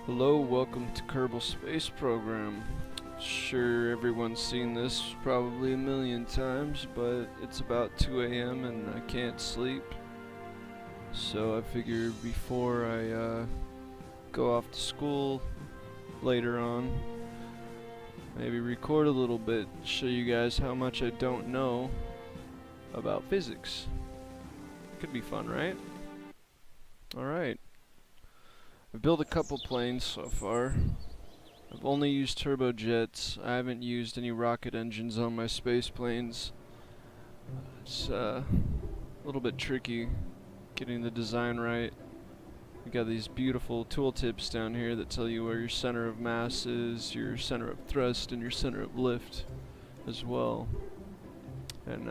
Hello, welcome to Kerbal Space Program. Sure, everyone's seen this probably a million times, but it's about 2 a.m. and I can't sleep. So I figured before I go off to school later on, maybe record a little bit, show you guys how much I don't know about physics. Could be fun, right? Alright. I've built a couple planes so far. I've only used turbojets. I haven't used any rocket engines on my space planes. It's a little bit tricky getting the design right. We got these beautiful tooltips down here that tell you where your center of mass is, your center of thrust, and your center of lift as well. And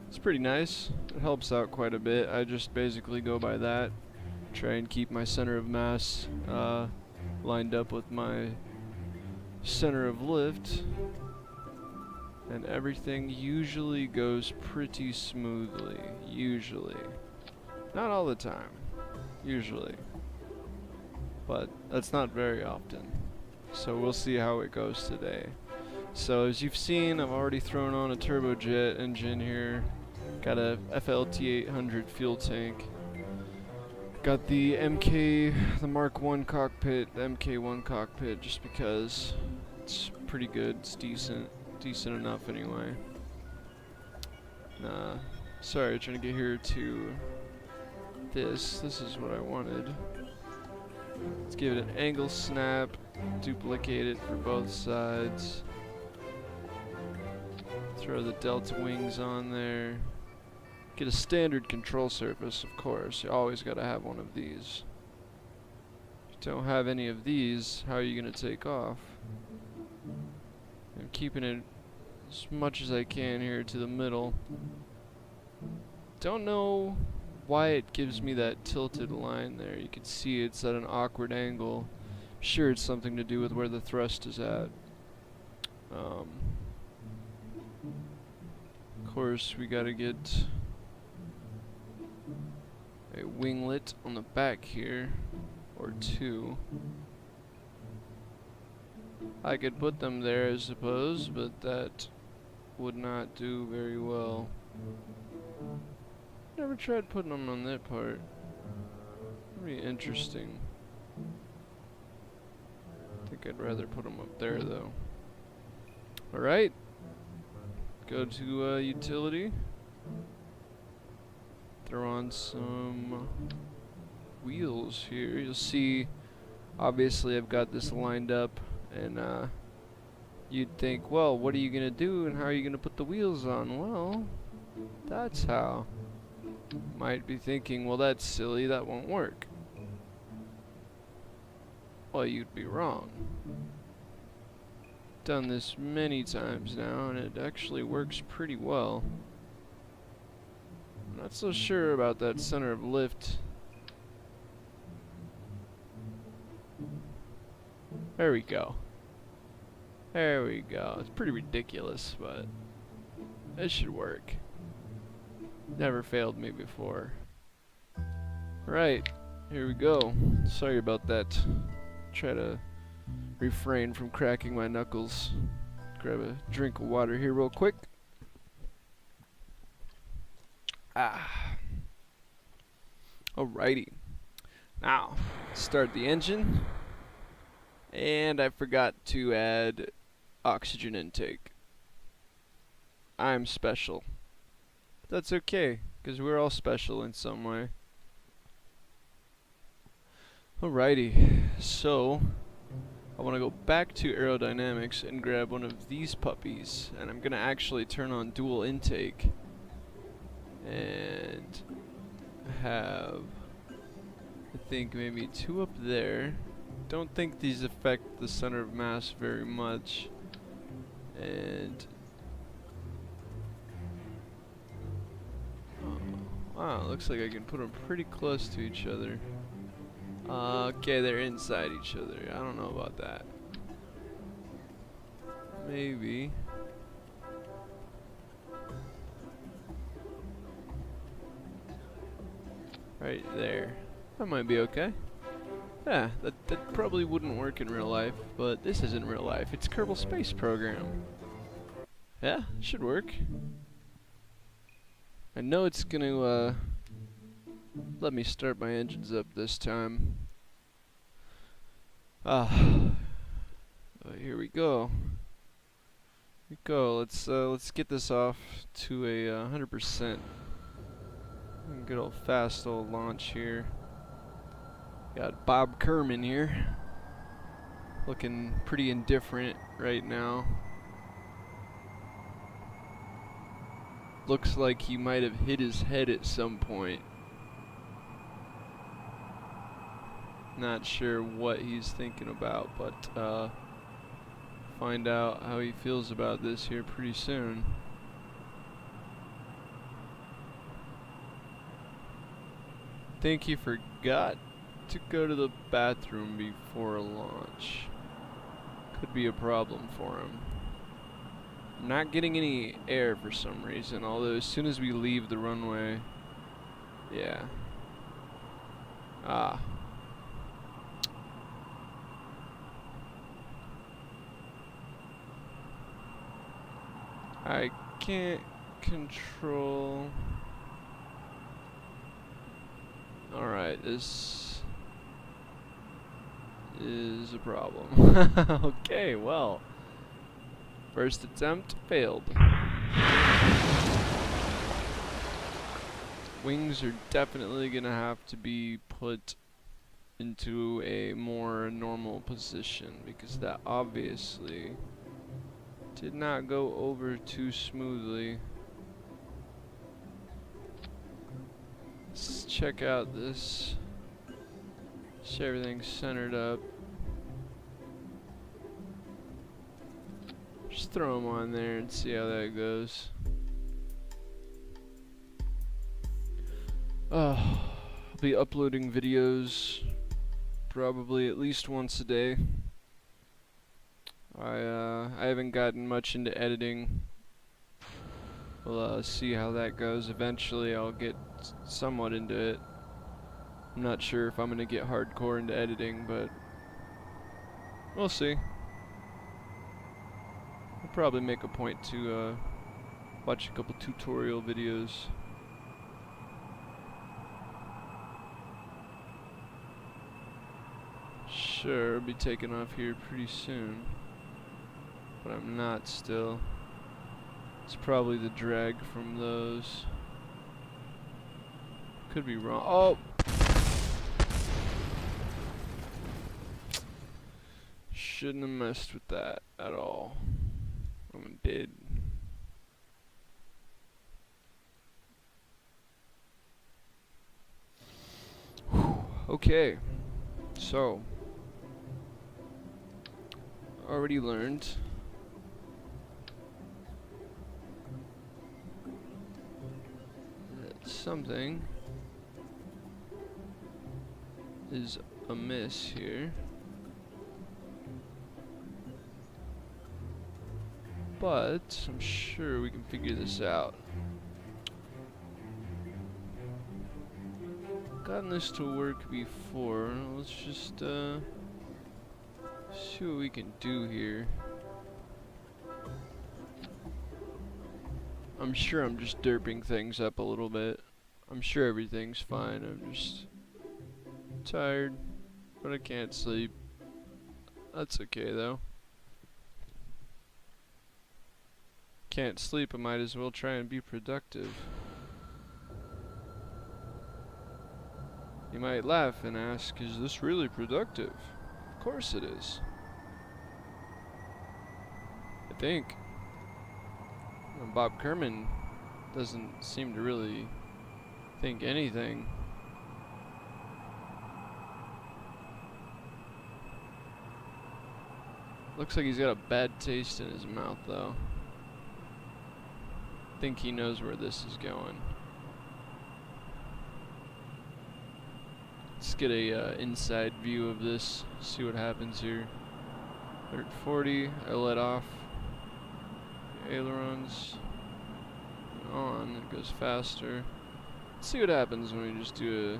it's pretty nice. It helps out quite a bit. I just basically go by that. Try and keep my center of mass lined up with my center of lift, and everything usually goes pretty smoothly. Usually. Not all the time. Usually. But that's not very often. So we'll see how it goes today. So as you've seen, I've already thrown on a turbojet engine here. Got a FLT-800 fuel tank. Got the the Mark 1 cockpit, the MK1 cockpit, just because it's pretty good, it's decent enough anyway. Sorry, trying to get here to this is what I wanted. Let's give it an angle snap, duplicate it for both sides. Throw the delta wings on there. Get a standard control surface, of course. You always gotta have one of these. If you don't have any of these, how are you gonna take off? I'm keeping it as much as I can here to the middle. Don't know why it gives me that tilted line there. You can see it's at an awkward angle. I'm sure it's something to do with where the thrust is at. Of course, we gotta get a winglet on the back here, or two. I could put them there, I suppose, but that would not do very well. Never tried putting them on that part. Pretty interesting. I think I'd rather put them up there, though. Alright. Go to utility. Throw on some wheels here. You'll see, obviously I've got this lined up, and you'd think, well, what are you gonna do and how are you gonna put the wheels on? Well, that's how. Might be thinking, well, that's silly, that won't work. Well, you'd be wrong. Done this many times now, and it actually works pretty well. Not so sure about that center of lift. There we go. There we go. It's pretty ridiculous, but it should work. Never failed me before. Right, here we go. Sorry about that. Try to refrain from cracking my knuckles. Grab a drink of water here real quick. Alrighty. Now, start the engine. And I forgot to add oxygen intake. I'm special. That's okay, because we're all special in some way. Alrighty, so I want to go back to aerodynamics and grab one of these puppies. And I'm going to actually turn on dual intake. And have, I think, maybe two up there. Don't think these affect the center of mass very much. And wow, looks like I can put them pretty close to each other. Okay, they're inside each other. I don't know about that. Maybe. Right there. That might be okay. Yeah, that probably wouldn't work in real life, but this isn't real life. It's Kerbal Space Program. Yeah, should work. I know it's gonna let me start my engines up this time. Here we go. Let's get this off to a 100%. Good old fast old launch here. Got Bob Kerman here, looking pretty indifferent right now. Looks like he might have hit his head at some point. Not sure what he's thinking about, but find out how he feels about this here pretty soon. Think he forgot to go to the bathroom before launch. Could be a problem for him. I'm not getting any air for some reason, although as soon as we leave the runway, yeah. I can't control. Alright, this is a problem. Okay, well. First attempt failed. Wings are definitely gonna have to be put into a more normal position because that obviously did not go over too smoothly. Let's check out this. See everything's centered up. Just throw them on there and see how that goes. I'll be uploading videos probably at least once a day. I haven't gotten much into editing. We'll see how that goes. Eventually I'll get somewhat into it. I'm not sure if I'm gonna get hardcore into editing, but we'll see. I'll probably make a point to watch a couple tutorial videos. Sure, I'll be taking off here pretty soon, but I'm not still. It's probably the drag from those. Could be wrong. Oh! Shouldn't have messed with that at all. I did. Okay, so already learned that something is amiss here, but I'm sure we can figure this out. Gotten this to work before. Let's just see what we can do here. I'm sure I'm just derping things up a little bit. I'm sure everything's fine. I'm just tired, but I can't sleep. That's okay though. Can't sleep, I might as well try and be productive. You might laugh and ask, is this really productive? Of course it is. I think. Bob Kerman doesn't seem to really think anything. Looks like he's got a bad taste in his mouth though. I think he knows where this is going. Let's get a inside view of this, see what happens here. 140, I let off. Ailerons on, it goes faster. Let's see what happens when we just do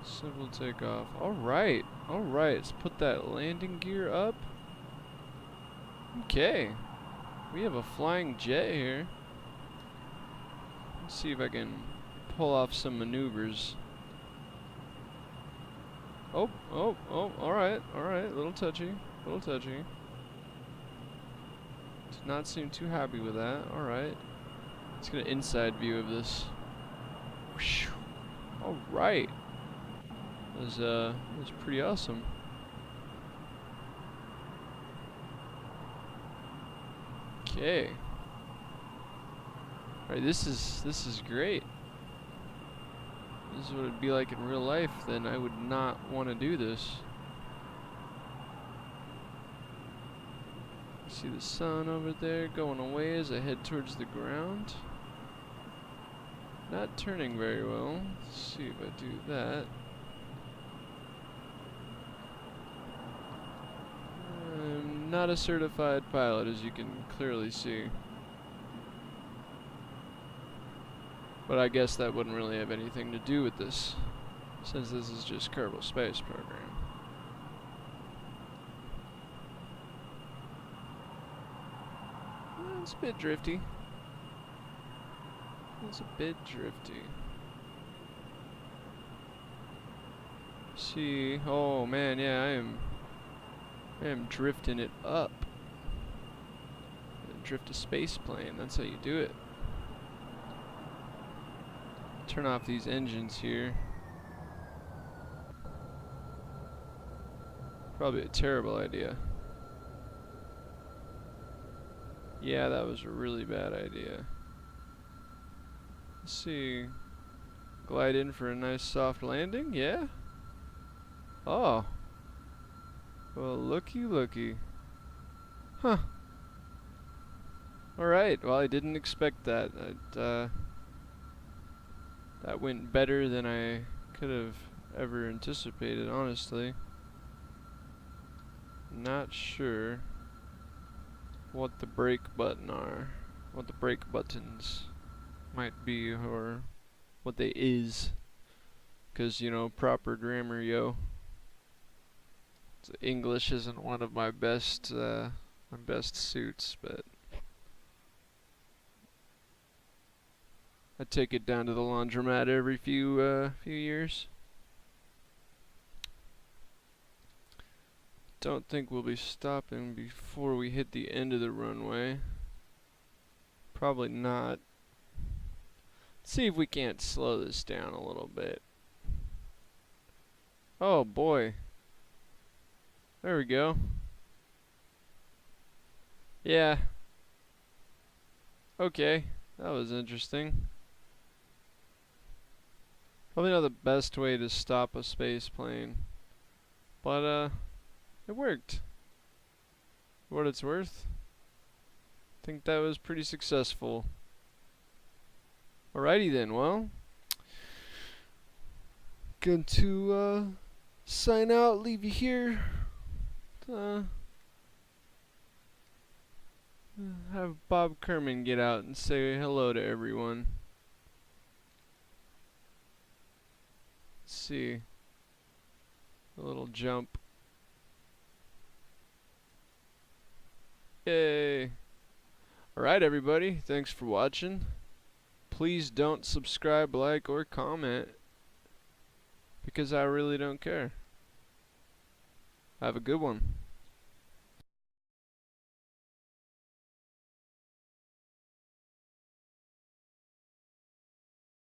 a Simple takeoff. Alright. Alright. Let's put that landing gear up. Okay. We have a flying jet here. Let's see if I can pull off some maneuvers. Oh, alright, alright. A little touchy. A little touchy. Did not seem too happy with that. Alright. Let's get an inside view of this. Alright. That was pretty awesome. Okay. Alright, this is great. This is what it'd be like in real life, then I would not want to do this. See the sun over there going away as I head towards the ground. Not turning very well. Let's see if I do that. I'm not a certified pilot, as you can clearly see. But I guess that wouldn't really have anything to do with this, since this is just Kerbal Space Program. It's a bit drifty. It's a bit drifty. See, oh man, yeah, I am drifting it up. Drift a space plane, that's how you do it. Turn off these engines here. Probably a terrible idea. Yeah, that was a really bad idea. Let's see. Glide in for a nice soft landing, yeah? Oh. Well, looky. Huh. Alright, well, I didn't expect that. That went better than I could have ever anticipated, honestly. Not sure what the brake buttons might be, or what they is. 'Cause, you know, proper grammar, yo. English isn't one of my best suits, but I take it down to the laundromat every few years. Don't think we'll be stopping before we hit the end of the runway. Probably not. Let's see if we can't slow this down a little bit. Oh boy. There we go. Yeah. Okay, that was interesting. Probably not the best way to stop a space plane, but it worked. For what it's worth, I think that was pretty successful. Alrighty then, well, going to sign out, leave you here. Have Bob Kerman get out and say hello to everyone. Let's see. A little jump. Yay. Alright everybody, thanks for watching. Please don't subscribe, like, or comment, because I really don't care. Have a good one.